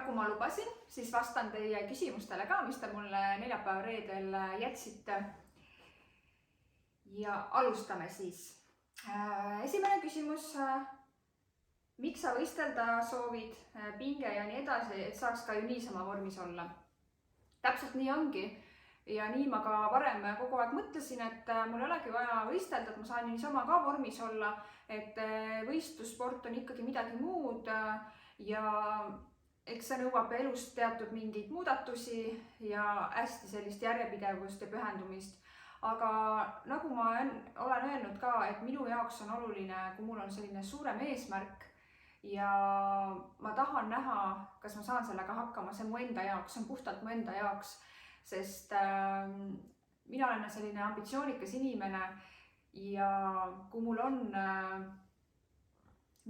nagu ma lubasin, siis vastan teie küsimustele ka, mis te mulle neljapäeva-reedel jätsite. Ja alustame siis. Esimene küsimus. Miks sa võistelda soovid, pinge ja nii edasi, et saaks ka ju niisama vormis olla? Täpselt nii ongi. Ja nii ma ka varem kogu aeg mõtlesin, et mul ei olegi vaja võistelda, et ma saan niisama ka vormis olla, et võistlussport on ikkagi midagi muud ja eks see nõuab elust teatud mingeid muudatusi ja hästi sellist järjepidevust ja pühendumist. Aga nagu ma olen öelnud ka, et minu jaoks on oluline, kui mul on selline suurem eesmärk ja ma tahan näha, kas ma saan sellega hakkama, see on mu enda jaoks, see on puhtalt mu enda jaoks, sest mina olen selline ambitsioonikas inimene ja kui mul on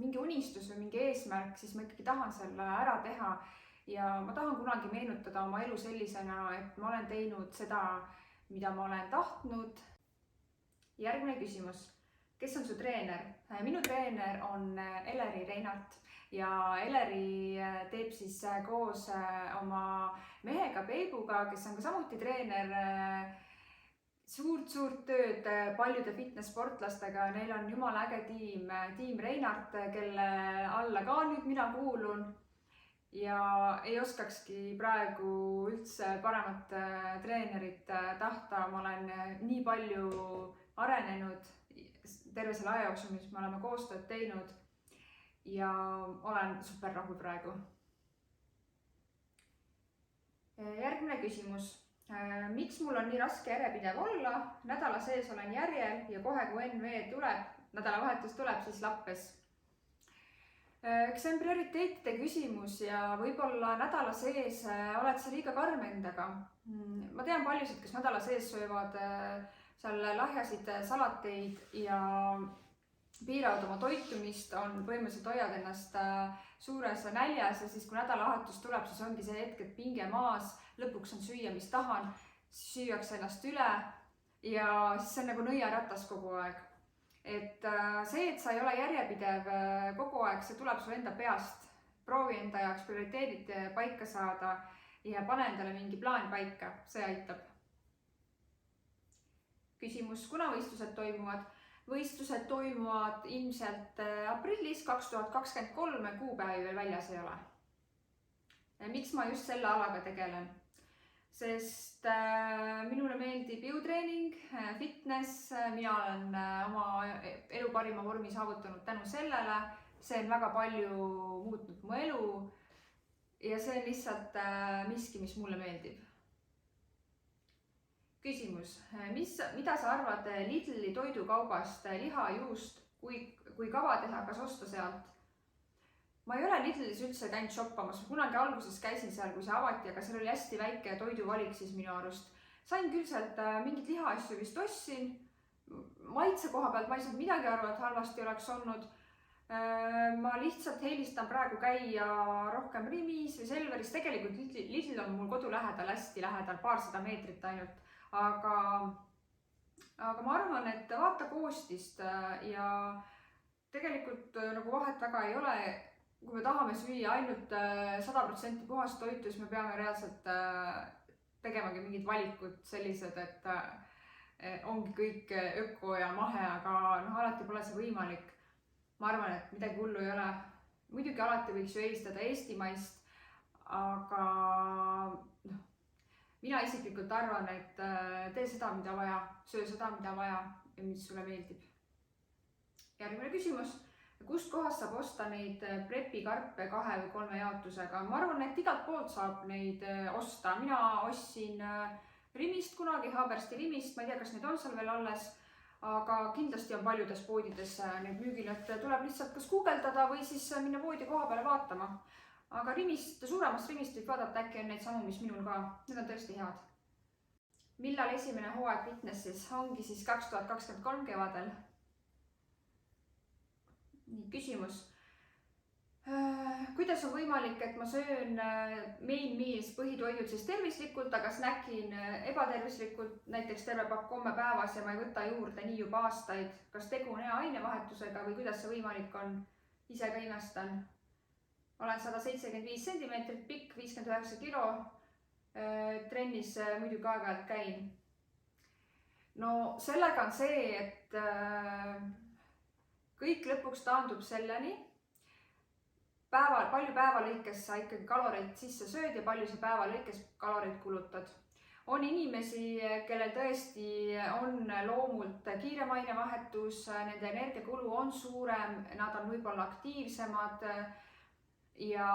mingi unistus või mingi eesmärk, siis ma ikkagi tahan selle ära teha ja ma tahan kunagi meenutada oma elu sellisena, et ma olen teinud seda, mida ma olen tahtnud. Järgmine küsimus. Kes on su treener? Minu treener on Eleri Reinart ja Eleri teeb siis koos oma mehega Peibuga, kes on ka samuti treener, suurt tööd paljude fitness-sportlastega. Neil on jumala äge tiim Reinart, kelle alla ka nüüd mina kuulun. Ja ei oskakski praegu üldse paremat treenerit tahta. Ma olen nii palju arenenud terve selle aja jooksul, mis me oleme koostööd teinud ja olen super rahul praegu. Järgmine küsimus. Miks mul on nii raske järjepidev olla? Nädala sees olen järjel ja kohe kui NV tuleb, nädalavahetus tuleb, siis lappes. Eks see on prioriteetide küsimus ja võib-olla nädala sees oled sa liiga karm endaga. Ma tean paljusid, kes nädala sees söövad seal lahjasid salateid ja piiravad oma toitumist, on põhimõtteliselt hoiad ennast suures näljas ja siis kui nädalavahetus tuleb, siis ongi see hetk, et pinge maas, lõpuks on süüa, mis tahan, süüakse ennast üle ja siis see on nagu nõiaratas kogu aeg. Et see, et sa ei ole järjepidev kogu aeg, see tuleb su enda peast. Proovi enda jaoks prioriteedid paika saada ja pane endale mingi plaan paika, see aitab. Küsimus, kuna võistlused toimuvad? Võistlused toimuvad ilmselt aprillis 2023, kuupäevi veel väljas ei ole. Miks ma just selle alaga tegelen? Sest minule meeldib jõutreening, fitness, mina olen oma elu parima vormi saavutanud tänu sellele, see on väga palju muutnud mu elu ja see on lihtsalt miski, mis mulle meeldib. Küsimus, mida sa arvad Lidli toidukaubast liha, juust, kui kava teha, kas osta sealt? Ma ei ole Lidlis üldse käinud shoppamas, kunagi alguses käisin seal, kui see avati, aga seal oli hästi väike toiduvalik siis minu arust. Sain küll sealt mingit lihaasju vist ostsin, maitse koha pealt ma ei saanud midagi arvata, et halvasti oleks olnud. Ma lihtsalt eelistan praegu käia rohkem Rimis või Selveris, tegelikult Lidl on mul kodu lähedal, hästi lähedal, paarsada meetrit ainult, aga ma arvan, et vaata koostist ja tegelikult nagu vahet väga ei ole. Kui me tahame süüa ainult 100% puhast toitu, siis me peame reaalselt tegemagi mingid valikud sellised, et ongi kõik öko ja mahe, aga alati pole see võimalik. Ma arvan, et midagi hullu ei ole. Muidugi alati võiks ju eelistada eestimaist, aga mina isiklikult arvan, et tee seda, mida vaja, söö seda, mida vaja ja mis sulle meeldib. Järgmine küsimus. Kust kohast saab osta neid prepikarpe 2 või 3 jaotusega? Ma arvan, et igalt poolt saab neid osta. Mina ostsin Rimist kunagi, Haabersti Rimist, ma ei tea, kas need on seal veel alles, aga kindlasti on paljudes poodides need müügil, et tuleb lihtsalt kas guugeldada või siis minna poodi koha peale vaatama. Aga Rimist, suuremast Rimist võib vaadata, äkki on neid samu, mis minul ka. Need on tõesti head. Millal esimene hooaeg fitnessis? Ongi siis 2023 kevadel. Küsimus. Kuidas on võimalik, et ma söön main meals põhitoidud siis tervislikult, aga snäkin ebatervislikult, näiteks terve pakk komme päevas ja ma ei võta juurde nii juba aastaid? Kas tegu on hea ainevahetusega või kuidas see võimalik on? Ise ka imestan. Olen 175 cm pikk pikk, 59 kilo, trennis muidugi aeg-ajalt käin. No sellega on see, et kõik lõpuks taandub selleni, palju päeva lõikes sa ikkagi kaloreid sisse sööd ja palju sa päeva lõikes kaloreid kulutad. On inimesi, kellel tõesti on loomult kiirem ainevahetus, nende energiakulu on suurem, nad on võib-olla aktiivsemad ja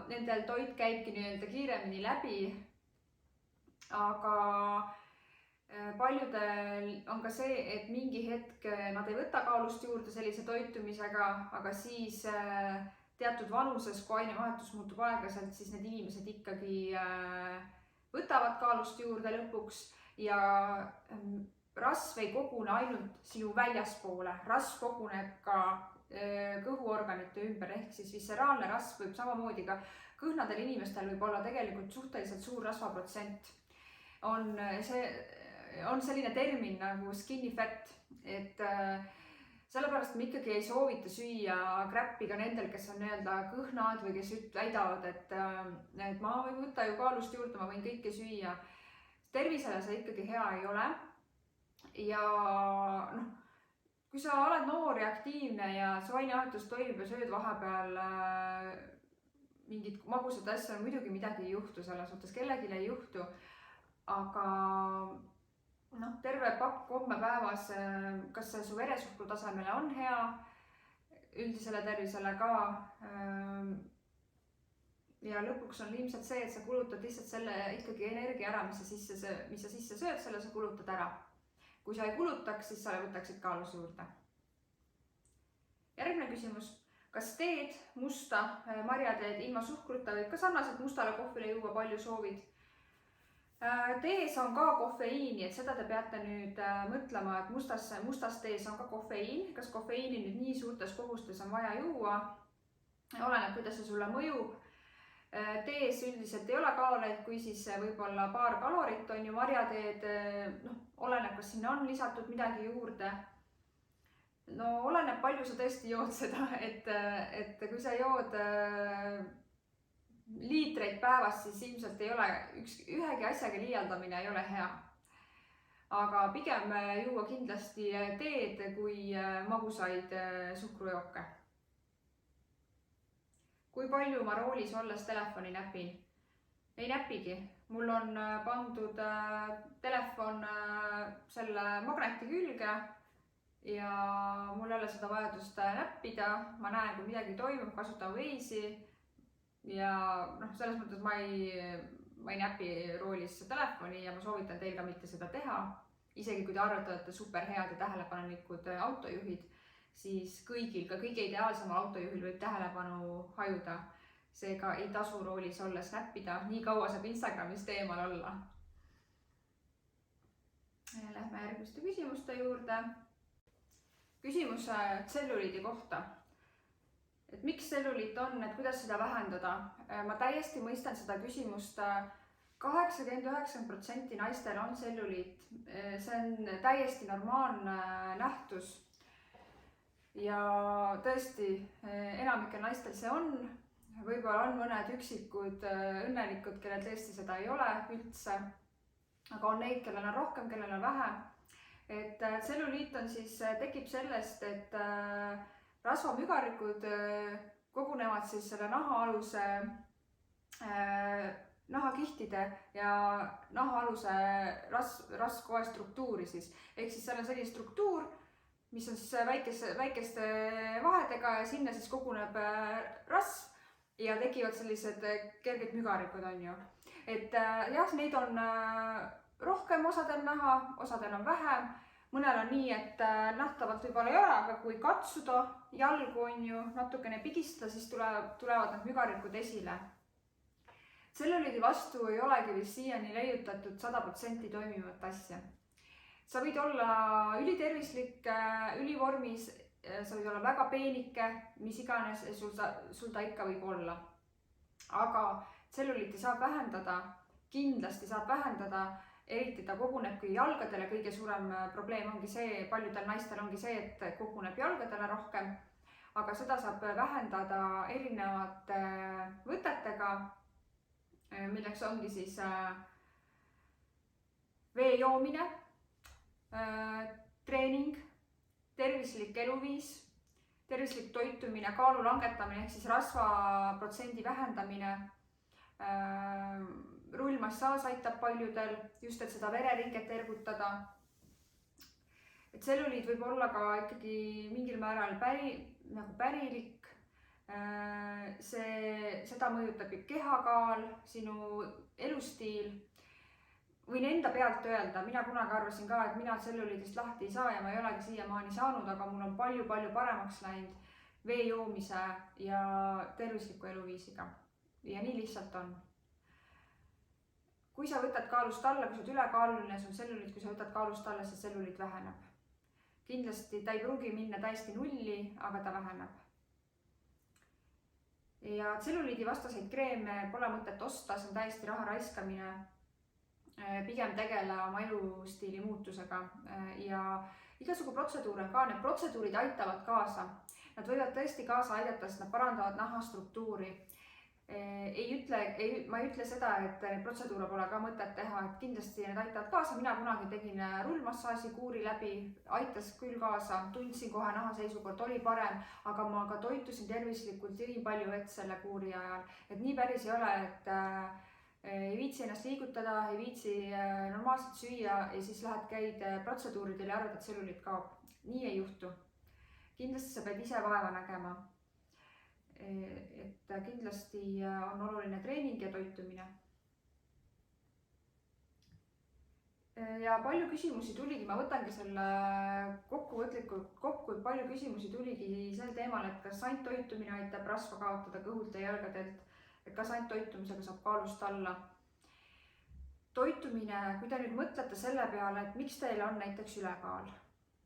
nendel toit käibki nii-öelda kiiremini läbi. Aga paljudel on ka see, et mingi hetk nad ei võta kaalust juurde sellise toitumisega, aga siis teatud vanuses, kui ainevahetus muutub aeglaselt, siis need inimesed ikkagi võtavad kaalust juurde lõpuks ja rasv ei kogune ainult sinu väljaspoole, rasv koguneb ka kõhuorganite ümber, ehk siis visceraalne rasv võib samamoodi ka kõhnadel inimestel võib olla tegelikult suhteliselt suur rasvaprotsent. On selline termin nagu skinny fat, et sellepärast me ikkagi ei soovita süüa kräppi ka nendel, kes on nii-öelda kõhnad või kes väidavad, et ma ei võta ju kaalust juurde, ma võin kõike süüa. Tervisele see ikkagi hea ei ole. Ja kui sa oled noor ja aktiivne ja su ainevahetus toimub ja sööd vahepeal mingit magusat asja, muidugi midagi ei juhtu selles suhtes, kellelegi ei juhtu, aga terve pakk komme päevas, kas see su veresuhkru tasemele on hea, üldisele tervisele ka. Ja lõpuks on ilmselt see, et sa kulutad lihtsalt selle ikkagi energia ära, mis sa sisse sööd, selle sa kulutad ära. Kui sa ei kulutaks, siis sa võtaksid kaalus juurde. Järgmine küsimus. Kas teed musta marjateed ilma suhkruta võib ka sarnaselt mustale kohvile juua, palju soovid? Tees on ka kofeiini, et seda te peate nüüd mõtlema, et mustas tees on ka kofeiin. Kas kofeiini nüüd nii suurtes kogustes on vaja juua? Oleneb, kuidas see sulle mõjub. Tees üldiselt ei ole kaloreid, kui siis võib-olla paar kalorit on ju marjateed. Oleneb, kas sinna on lisatud midagi juurde. No oleneb, palju sa tõesti jood seda, et kui sa jood liitreid päevas, siis ilmselt ei ole ühegi asjaga liialdamine ei ole hea. Aga pigem juua kindlasti teed kui magusaid suhkrujooke. Kui palju ma roolis olles telefoni näpin? Ei näpigi. Mul on pandud telefon selle magneti külge ja mul ei ole seda vajadust näppida. Ma näen, kui midagi toimub, kasutan Waze'i. Ja selles mõttes ma ei näpi roolis telefoni ja ma soovitan teil ka mitte seda teha. Isegi kui te arvate, et super head ja tähelepanelikud autojuhid, siis kõigil, ka kõige ideaalsemal autojuhil võib tähelepanu hajuda. Seega ei tasu roolis olles näppida, nii kaua saab Instagramist eemal olla. Lähme järgmiste küsimuste juurde. Küsimus tselluliidi kohta. Et miks tselluliit on, et kuidas seda vähendada? Ma täiesti mõistan seda küsimust. 80-90% naistel on tselluliit. See on täiesti normaalne nähtus. Ja tõesti, enamikel naistel see on. Võib-olla on mõned üksikud õnnelikud, kellel tõesti seda ei ole üldse. Aga on neid, kellel on rohkem, kellel on vähem. Et tselluliit on siis, tekib sellest, et rasvamügarikud kogunevad siis selle nahaaluse nahakihtide ja nahaaluse raskoe struktuuri siis. Ehk siis seal on selline struktuur, mis on siis väikeste vahedega ja sinna siis koguneb rasv ja tekivad sellised kerged mügarikud on ju. Et jah, neid on rohkem osadel naha, osadel on vähem. Mõnel on nii, et nähtavalt võib-olla ei ole, aga kui katsuda jalgu on ju natukene pigistada, siis tulevad need mügarikud esile. Tselluliidi vastu ei olegi vist siiani leiutatud 100% toimivat asja. Sa võid olla ülitervislik, ülivormis, sa võid olla väga peenike, mis iganes sul ta ikka võib olla. Aga tselluliiti saab vähendada, kindlasti saab vähendada. Eriti ta kogunebki jalgadele, kõige suurem probleem ongi see, paljudel naistel ongi see, et koguneb jalgadele rohkem, aga seda saab vähendada erinevate võtetega. milleks ongi siis vee joomine, treening, tervislik eluviis, tervislik toitumine, kaalu langetamine ehk siis rasvaprotsendi vähendamine. Rullmassaaž aitab paljudel just, et seda vereringet ergutada. Et tselluliit võib olla ka ikkagi mingil määral pärilik. Seda mõjutab kehakaal, sinu elustiil. Võin enda pealt öelda, mina kunagi arvasin ka, et mina tselluliidist lahti ei saa ja ma ei olegi siiamaani saanud, aga mul on palju-palju paremaks läinud vee joomise ja tervisliku eluviisiga. Ja nii lihtsalt on. Kui sa võtad kaalust alla, kui sa oled ülekaaluline, see on tselluliit, kui sa võtad kaalust alla, siis tselluliit väheneb. Kindlasti ta ei pruugi minna täiesti nulli, aga ta väheneb. Ja tselluliidi vastaseid kreeme pole mõtet osta, see on täiesti raha raiskamine. Pigem tegele oma elustiili muutusega ja igasugu protseduure ka, need protseduurid aitavad kaasa. Nad võivad tõesti kaasa aidata, sest nad parandavad nahastruktuuri. Ma ei ütle seda, et protseduure pole ka mõtet teha, et kindlasti need aitavad kaasa. Mina kunagi tegin rullmassaaži kuuri läbi, aitas küll kaasa, tundsin kohe naha seisukord oli parem, aga ma ka toitusin tervislikult, jõin palju vett selle kuuri ajal. Et nii päris ei ole, et ei viitsi ennast liigutada, ei viitsi normaalselt süüa ja siis käid protseduuridel ja arvad, et tselluliit kaob. Nii ei juhtu. Kindlasti sa pead ise vaeva nägema. Et kindlasti on oluline treening ja toitumine. Ja palju küsimusi tuligi, ma võtangi selle kokkuvõtlikult kokku, et palju küsimusi tuligi sel teemal, et kas ainult toitumine aitab rasva kaotada kõhult ja jalgadelt. Et kas ainult toitumisega saab kaalust alla. Toitumine, kui te nüüd mõtlete selle peale, et miks teil on näiteks ülekaal,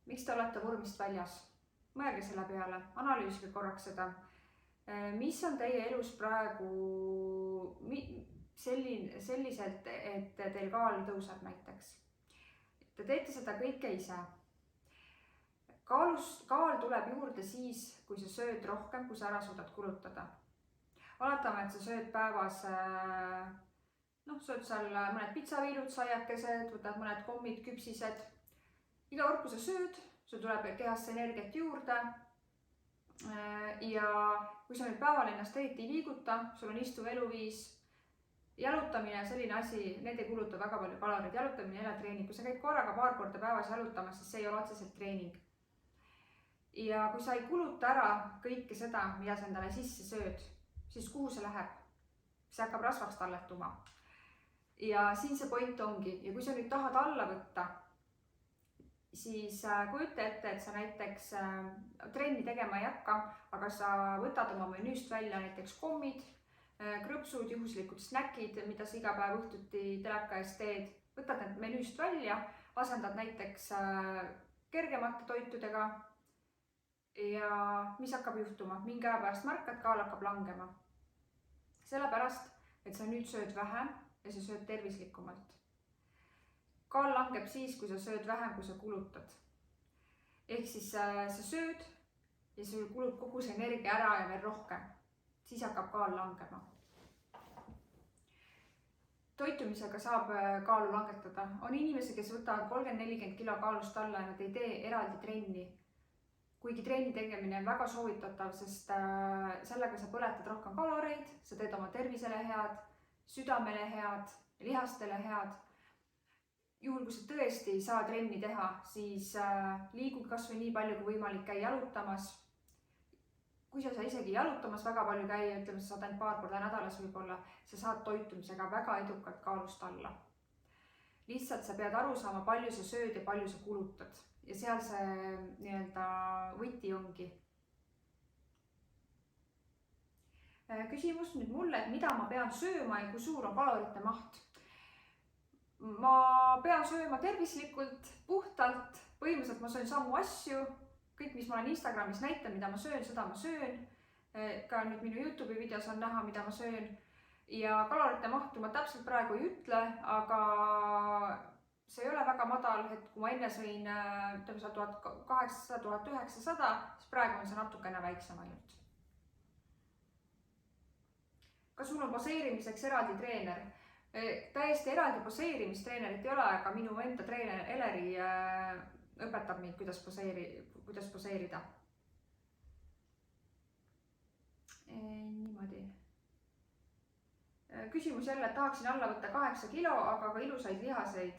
miks te olete vormist väljas, mõelge selle peale, analüüsige korraks seda, mis on teie elus praegu selliselt, et teil kaal tõuseb näiteks. Te teete seda kõike ise. Kaal tuleb juurde siis, kui sa sööd rohkem, kui sa ära suudad kulutada. Oletame, et sa sööd päevas, sööd seal mõned pitsaviilud, saiakesed, võtad mõned kommid, küpsised. Iga kord, kui sa sööd, sul tuleb kehasse energiat juurde. Ja kui sa nüüd päeval ennast eriti ei liiguta, sul on istuv eluviis, jalutamine, selline asi, need ei kuluta väga palju kaloreid. Jalutamine ei ole treening. Kui sa käid korraga paar korda päevas jalutamas, siis see ei ole otseselt treening. Ja kui sa ei kuluta ära kõike seda, mida sa endale sisse sööd, siis kuhu see läheb? See hakkab rasvaks talletuma. Ja siin see point ongi. Ja kui sa nüüd tahad alla võtta, siis kujuta ette, et sa näiteks trenni tegema ei hakka, aga sa võtad oma menüüst välja näiteks kommid, krõpsud, juhuslikud snäkid, mida sa iga päev õhtuti teleka ees teed. Võtad need menüüst välja, asendad näiteks kergemate toitudega ja mis hakkab juhtuma? Mingi aja pärast märkad, kaal hakkab langema. Sellepärast, et sa nüüd sööd vähem ja sa sööd tervislikumalt. Kaal langeb siis, kui sa sööd vähem, kui sa kulutad. Ehk siis sa sööd ja sul kulub kogu see energia ära ja veel rohkem. Siis hakkab kaal langema. Toitumisega saab kaalu langetada. On inimesi, kes võtavad 30-40 kilo kaalust alla ja nad ei tee eraldi trenni. Kuigi treeni tegemine on väga soovitatav, sest sellega sa põletad rohkem kaloreid, sa teed oma tervisele head, südamele head, lihastele head. Juhul, kui sa tõesti ei saa trenni teha, siis liigud kas või nii palju kui võimalik käi jalutamas. Kui sa isegi jalutamas väga palju käia, ütleme, sa saad ainult paar korda nädalas võib-olla, sa saad toitumisega väga edukalt kaalust alla. Lihtsalt sa pead aru saama, palju sa sööd ja palju sa kulutad. Ja seal see võti ongi. Küsimus nüüd mulle, et mida ma pean sööma ja kui suur on kalorite maht. Ma pean sööma tervislikult, puhtalt, põhimõtteliselt ma söön samu asju. Kõik, mis ma olen Instagramis näitan, mida ma söön, seda ma söön. Ka nüüd minu YouTube'i videos on näha, mida ma söön. Ja kalorite mahtu ma täpselt praegu ei ütle, aga see ei ole väga madal, et kui ma enne sõin 1800-1900, siis praegu on see natukene väiksem ainult. kas sul on poseerimiseks eraldi treener? Täiesti eraldi poseerimistreenerit ei ole, aga minu enda treener Eleri õpetab mind, kuidas poseerida. Niimoodi. Küsimus jälle, et tahaksin alla võtta 8 kilo, aga ka ilusaid lihaseid.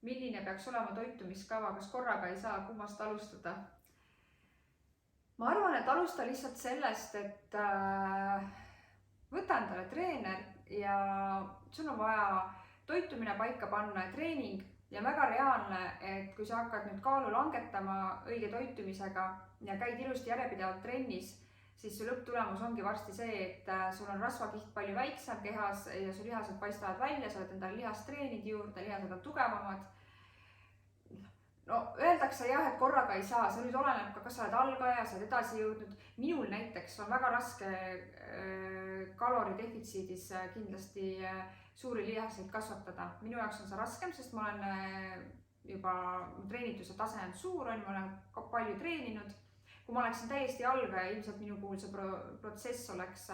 Milline peaks olema toitumiskava, kas korraga ei saa, kummast alustada? Ma arvan, et alusta lihtsalt sellest, et võta endale treener ja sul on vaja toitumine paika panna ja treening ja väga reaalne, et kui sa hakkad nüüd kaalu langetama õige toitumisega ja käid ilusti järjepidevalt trennis, siis su lõpptulemus ongi varsti see, et sul on rasvakiht palju väiksem kehas ja su lihased paistavad välja, sa oled endale lihast treenid juurde, lihased on tugevamad. No öeldakse jah, et korraga ei saa, see nüüd oleneb ka, kas sa oled algaja, sa oled edasi jõudnud. Minul näiteks on väga raske kaloridefitsiidis kindlasti suuri lihaseid kasvatada. Minu jaoks on see raskem, sest ma olen juba, treenituse tase on suur, ma olen palju treeninud. Kui ma oleksin täiesti algaja, ilmselt minu puhul see protsess oleks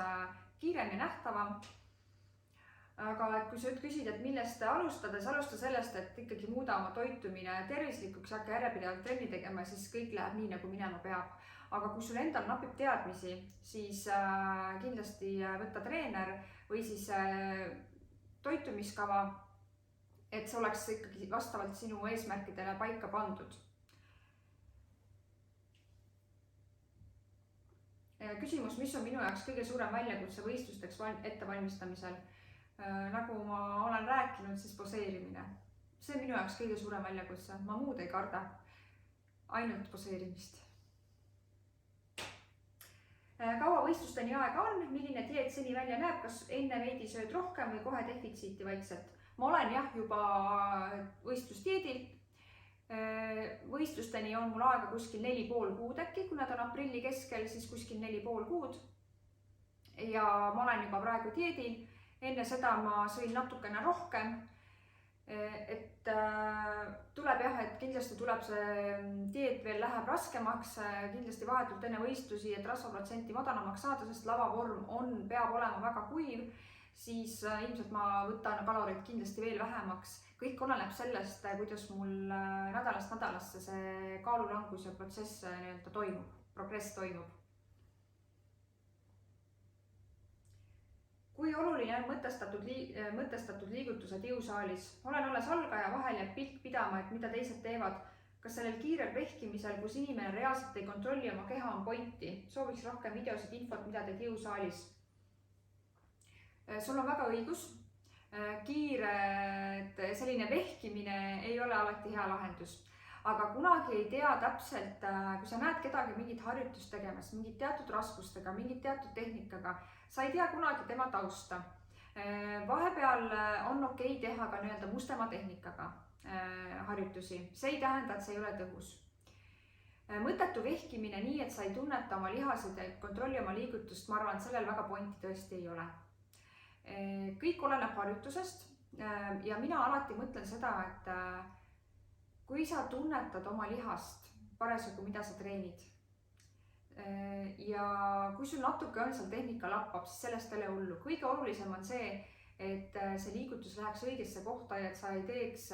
kiirem ja nähtavam. Aga kui sa küsid, et millest alustades, alusta sellest, et ikkagi muuda oma toitumine tervislikuks, hakka järjepidevalt trenni tegema, siis kõik läheb nii, nagu minema peab. Aga kui sul endal napib teadmisi, siis kindlasti võtta treener või siis toitumiskava, et see oleks ikkagi vastavalt sinu eesmärkidele paika pandud. Küsimus, mis on minu jaoks kõige suurem väljakutse võistlusteks ettevalmistamisel? Nagu ma olen rääkinud, siis poseerimine. See on minu jaoks kõige suurem väljakutse. Ma muud ei karda, ainult poseerimist. Kaua võistlusteni aega on? Milline dieet seni välja näeb? Kas enne veidi sööd rohkem või kohe defitsiiti vaikselt? Ma olen jah juba võistlusdieedil. Võistlusteni on mul aega kuskil 4,5 kuud äkki, kui nad on aprilli keskel, siis kuskil 4,5 kuud. Ja ma olen juba praegu dieedil. Enne seda ma sõin natukene rohkem, et tuleb jah, et kindlasti tuleb see dieet veel läheb raskemaks, kindlasti vahetult enne võistlusi, et rasvaprotsenti madalamaks saada, sest lavavorm peab olema väga kuiv, siis ilmselt ma võtan kalorid kindlasti veel vähemaks. Kõik oleneb sellest, kuidas mul nädalast nädalasse see kaalulanguse protsess toimub, progress toimub. Kui oluline on mõtestatud liigutused jõusaalis? Olen alles algaja, vahel jääb pilt pidama, et mida teised teevad. Kas sellel kiirel vehkimisel, kus inimene reaalselt ei kontrolli oma keha, on pointi? Sooviks rohkem videosid, infot, mida teed jõusaalis. Sul on väga õigus. Kiired, selline vehkimine ei ole alati hea lahendus. Aga kunagi ei tea täpselt, kui sa näed kedagi mingit harjutust tegemas, mingit teatud raskustega, mingit teatud tehnikaga, sa ei tea kunagi tema tausta. Vahepeal on okei teha ka mustema tehnikaga harjutusi. See ei tähenda, et see ei ole tõhus. Mõttetu vehkimine nii, et sa ei tunneta oma lihaseid ja kontrolli oma liigutust, ma arvan, et sellel väga pointi tõesti ei ole. Kõik oleneb harjutusest ja mina alati mõtlen seda, et kui sa tunnetad oma lihast parasjagu, mida sa treenid ja kui sul natuke on seal tehnika lappab, siis sellest ei ole hullu. Kõige olulisem on see, et see liigutus läheks õigesse kohta ja et sa ei teeks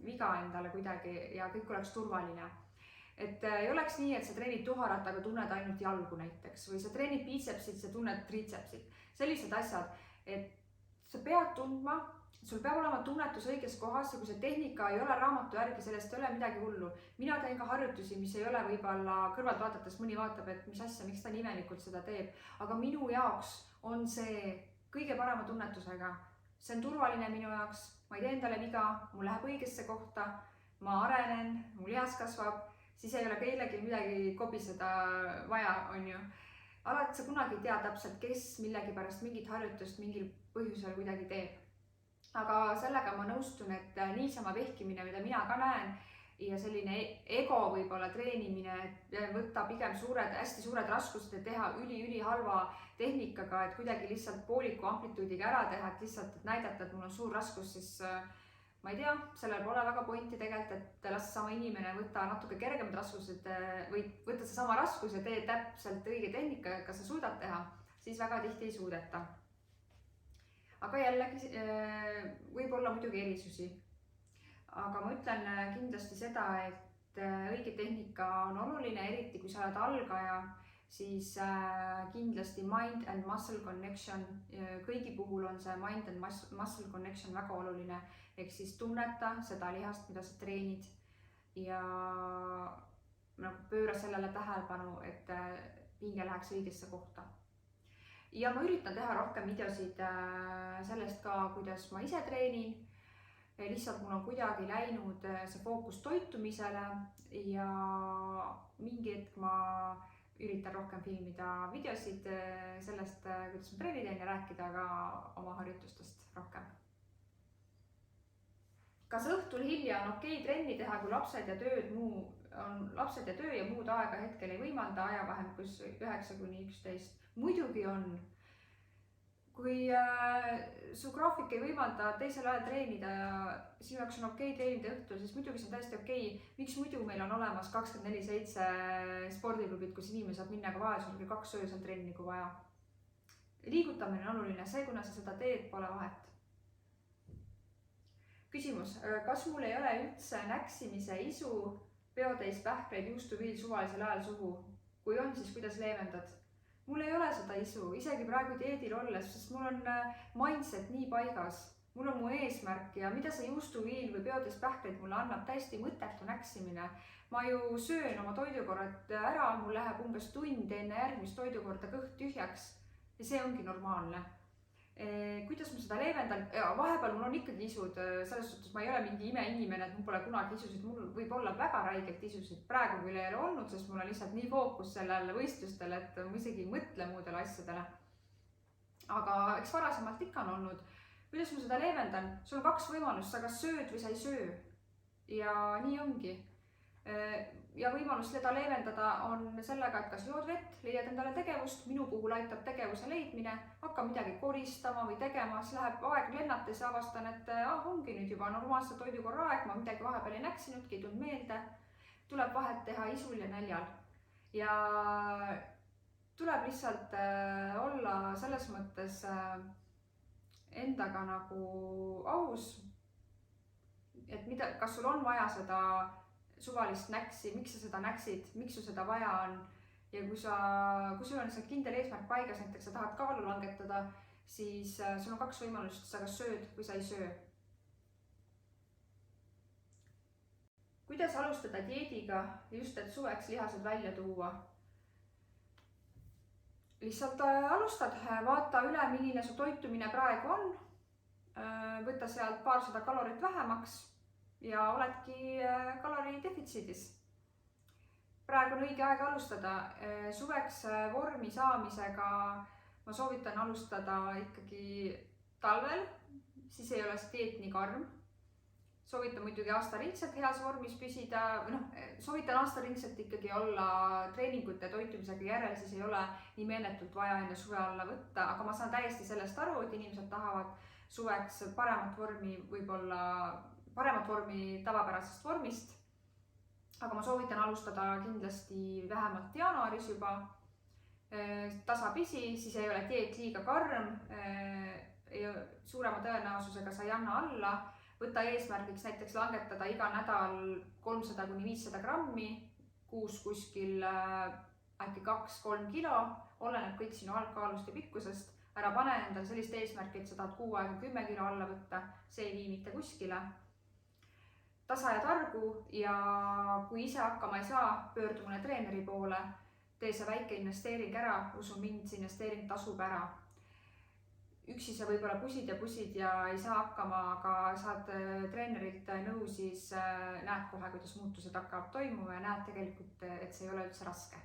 viga endale kuidagi ja kõik oleks turvaline. Et ei oleks nii, et sa treenid tuharat, aga tunned ainult jalgu näiteks või sa treenid biitsepsit, sa tunned triitsepsit. Sellised asjad, et sa pead tundma, sul peab olema tunnetus õiges kohas ja kui see tehnika ei ole raamatu järgi, sellest ei ole midagi hullu. Mina teen ka harjutusi, mis ei ole võib-olla kõrvalt vaadates, mõni vaatab, et mis asja, miks ta nimelikult seda teeb. Aga minu jaoks on see kõige parema tunnetusega. See on turvaline minu jaoks, ma ei tee endale viga, mul läheb õigesse kohta, ma arenen, mu lihas kasvab, siis ei ole kellelgi midagi kobiseda vaja, on ju. Alati sa kunagi ei tea täpselt, kes millegi pärast mingit harjutust mingil põhjusel kuidagi teeb. Aga sellega ma nõustun, et niisama vehkimine, mida mina ka näen ja selline ego võib-olla treenimine, et võtta pigem hästi suured raskused ja teha üli halva tehnikaga, et kuidagi lihtsalt pooliku amplituudiga ära teha, et lihtsalt näidata, et mul on suur raskus, siis ma ei tea, sellel pole väga pointi tegelikult, et las sama inimene võtta natuke kergemad raskused või võtta see sama raskus ja tee täpselt õige tehnika, kas sa suudad teha, siis väga tihti ei suudeta. aga jällegi võib olla muidugi erisusi. Aga ma ütlen kindlasti seda, et õige tehnika on oluline, eriti kui sa oled algaja, siis kindlasti mind and muscle connection, kõigi puhul on see mind and muscle connection väga oluline, ehk siis tunneta seda lihast, mida sa treenid ja pööra sellele tähelepanu, et pinge läheks õigesse kohta. Ja ma üritan teha rohkem videosid sellest ka, kuidas ma ise treenin. Lihtsalt mul on kuidagi läinud see fookus toitumisele ja mingi hetk ma üritan rohkem filmida videosid sellest, kuidas ma treeni teen ja rääkida ka oma harjutustest rohkem. Kas õhtul hilja on okei trenni teha, kui lapsed ja töö ja muud aega hetkel ei võimalda ajavahemikus 9–11? Muidugi on. Kui su graafik ei võimalda teisel ajal treenida ja sinu jaoks on okei treenida õhtul, siis muidugi see on täiesti okei. Miks muidu meil on olemas 24/7 spordiklubid, kus inimene saab minna ka vahel sul 2 öösel trenni, kui vaja. Liigutamine on oluline, see, kuna sa seda teed, pole vahet. Küsimus, kas mul ei ole üldse näksimise isu, peotäis pähkleid, juustuviil suvalisel ajal suhu? Kui on, siis kuidas leevendad? Mul ei ole seda isu, isegi praegu dieedil olles, sest mul on mindset nii paigas. Mul on mu eesmärk ja mida see juustuviil või peotäis pähkleid mulle annab, täiesti mõttetu näksimine. Ma ju söön oma toidukorrad ära, mul läheb umbes tund enne järgmist toidukorda kõht tühjaks ja see ongi normaalne. Kuidas ma seda leevendan? Vahepeal mul on ikkagi isud, selles suhtes ma ei ole mingi imeinimene, et mul pole kunagi isusid, mul võib olla väga räigelt isusid. Praegu küll ei ole olnud, sest mul on lihtsalt nii fookus sellele võistlustel, et ma isegi ei mõtle muudele asjadele. Aga eks varasemalt ikka on olnud. Kuidas ma seda leevendan? Sul on 2 võimalust, sa kas sööd või sa ei söö. Ja nii ongi. Ja võimalus seda leevendada on sellega, et kas jood vett, leiad endale tegevust, minu puhul aitab tegevuse leidmine, hakka midagi koristama või tegema, siis läheb aeg lennates ja avastan, et ongi nüüd juba normaalse toidukorra aeg, ma midagi vahepeal ei näksinudki, ei tulnud meelde. Tuleb vahet teha isul ja näljal. Ja tuleb lihtsalt olla selles mõttes endaga nagu aus, et kas sul on vaja seda suvalist näksi, miks sa seda näksid, miks sul seda vaja on ja kui sul on see kindel eesmärk paigas, näiteks sa tahad kaalu langetada, siis sul on 2 võimalust, sa kas sööd või sa ei söö. Kuidas alustada dieediga just, et suveks lihased välja tuua? Lihtsalt alustad, vaata üle, milline su toitumine praegu on, võta sealt paarsada kalorit vähemaks ja oledki kalori defitsiidis. Praegu on õige aeg alustada. Suveks vormi saamisega ma soovitan alustada ikkagi talvel, siis ei ole see dieet nii karm. Soovitan muidugi aastaringselt heas vormis püsida, soovitan aastaringselt ikkagi olla treeningute ja toitumisega järel, siis ei ole nii meeletult vaja enne suve alla võtta, aga ma saan täiesti sellest aru, et inimesed tahavad suveks paremat vormi tavapärasest vormist. Aga ma soovitan alustada kindlasti vähemalt jaanuaris juba tasapisi, siis ei ole dieet liiga karm, suurema tõenäosusega sa ei anna alla. Võta eesmärgiks näiteks langetada iga nädal 300–500 grammi, kuus kuskil äkki 2–3 kilo, oleneb kõik sinu algkaalust ja pikkusest. Ära pane endal sellist eesmärki, et sa tahad kuu aega 10 kilo alla võtta, see ei vii mitte kuskile. Tasa ja targu ja kui ise hakkama ei saa, pöördu mõne treeneri poole, tee see väike investeering ära, usu mind, see investeering tasub ära. Üksi sa võib-olla pusid ja ei saa hakkama, aga saad treenerilt nõu, siis näed kohe, kuidas muutused hakkavad toimuma ja näed tegelikult, et see ei ole üldse raske.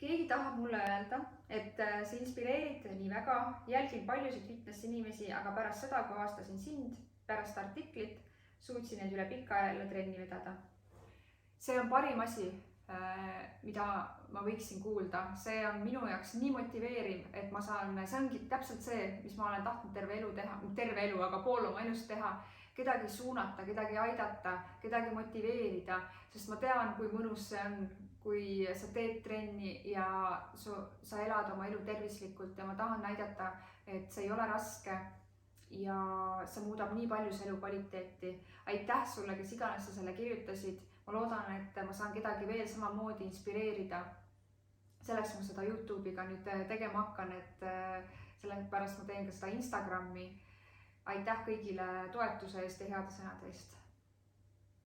Keegi tahab mulle öelda, et sa inspireerid nii väga, jälgin paljusid fitness inimesi, aga pärast seda, kui aastasin sind, pärast artiklit, suutsin end üle pika jälle trenni vedada. See on parim asi, mida ma võiksin kuulda. See on minu jaoks nii motiveeriv, et ma saan, see ongi täpselt see, mis ma olen tahtnud terve elu, aga pool oma elust teha. Kedagi suunata, kedagi aidata, kedagi motiveerida, sest ma tean, kui mõnus see on, kui sa teed trenni ja sa elad oma elu tervislikult ja ma tahan näidata, et see ei ole raske ja see muudab nii palju su elukvaliteeti. Aitäh sulle, kes iganes sa selle kirjutasid. Ma loodan, et ma saan kedagi veel samamoodi inspireerida. Selleks ma seda YouTube'iga nüüd tegema hakkan, et sellepärast ma teen ka seda Instagrami. Aitäh kõigile toetuse eest ja heade sõnade eest.